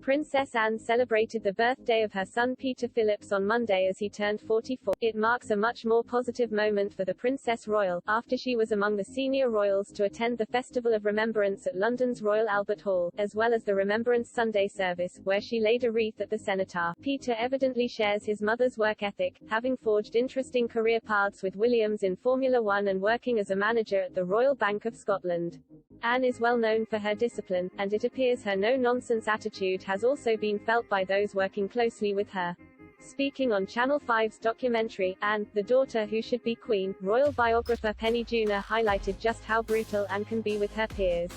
Princess Anne celebrated the birthday of her son Peter Phillips on Monday as he turned 44. It marks a much more positive moment for the Princess Royal, after she was among the senior royals to attend the Festival of Remembrance at London's Royal Albert Hall, as well as the Remembrance Sunday service, where she laid a wreath at the cenotaph. Peter evidently shares his mother's work ethic, having forged interesting career paths with Williams in Formula One and working as a manager at the Royal Bank of Scotland. Anne is well known for her discipline, and it appears her no-nonsense attitude has also been felt by those working closely with her. Speaking on Channel 5's documentary, Anne, the Daughter Who Should Be Queen, royal biographer Penny Junor highlighted just how brutal Anne can be with her peers.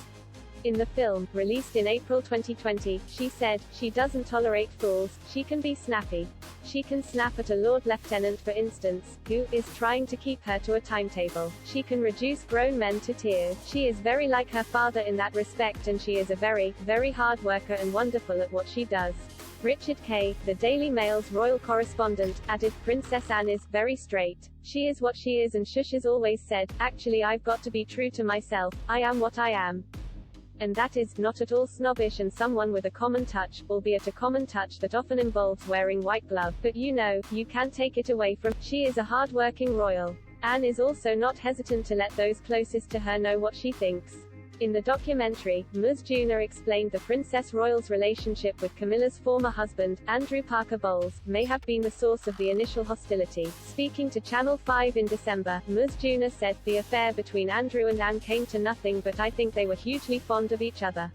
In the film, released in April 2020, she said, "She doesn't tolerate fools, she can be snappy. She can snap at a Lord Lieutenant for instance, who is trying to keep her to a timetable. She can reduce grown men to tears. She is very like her father in that respect, and she is a very, very hard worker and wonderful at what she does." Richard Kay, the Daily Mail's royal correspondent, added, "Princess Anne is very straight. She is what she is, and Shush has always said, actually I've got to be true to myself, I am what I am. And that is, not at all snobbish and someone with a common touch, albeit a common touch that often involves wearing white glove, but you know, you can't take it away from, she is a hard-working royal." Anne is also not hesitant to let those closest to her know what she thinks. In the documentary, Ms. Junor explained the Princess Royal's relationship with Camilla's former husband, Andrew Parker Bowles, may have been the source of the initial hostility. Speaking to Channel 5 in December, Ms. Junor said, "The affair between Andrew and Anne came to nothing, but I think they were hugely fond of each other.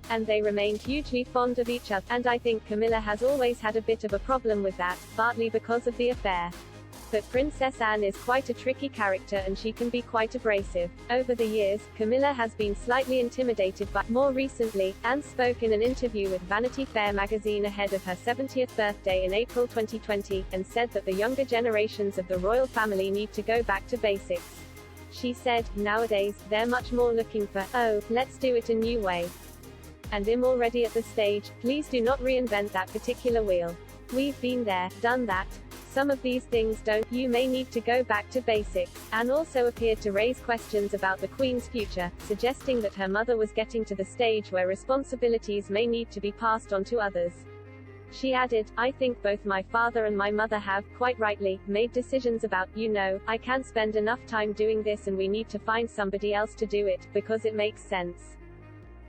And they remained hugely fond of each other, and I think Camilla has always had a bit of a problem with that, partly because of the affair. But Princess Anne is quite a tricky character and she can be quite abrasive. Over the years, Camilla has been slightly intimidated by." More recently, Anne spoke in an interview with Vanity Fair magazine ahead of her 70th birthday in April 2020, and said that the younger generations of the royal family need to go back to basics. She said, "Nowadays, they're much more looking for, oh, let's do it a new way. And I'm already at the stage, please do not reinvent that particular wheel. We've been there, done that. Some of these things don't, you may need to go back to basics." Anne also appeared to raise questions about the Queen's future, suggesting that her mother was getting to the stage where responsibilities may need to be passed on to others. She added, "I think both my father and my mother have, quite rightly, made decisions about, you know, I can't spend enough time doing this and we need to find somebody else to do it, because it makes sense.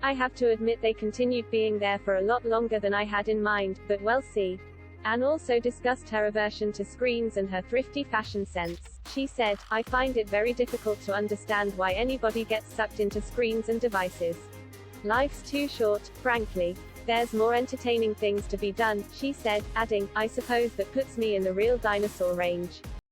I have to admit they continued being there for a lot longer than I had in mind, but we'll see." Anne also discussed her aversion to screens and her thrifty fashion sense. She said, "I find it very difficult to understand why anybody gets sucked into screens and devices. Life's too short, frankly. There's more entertaining things to be done," she said, adding, "I suppose that puts me in the real dinosaur range."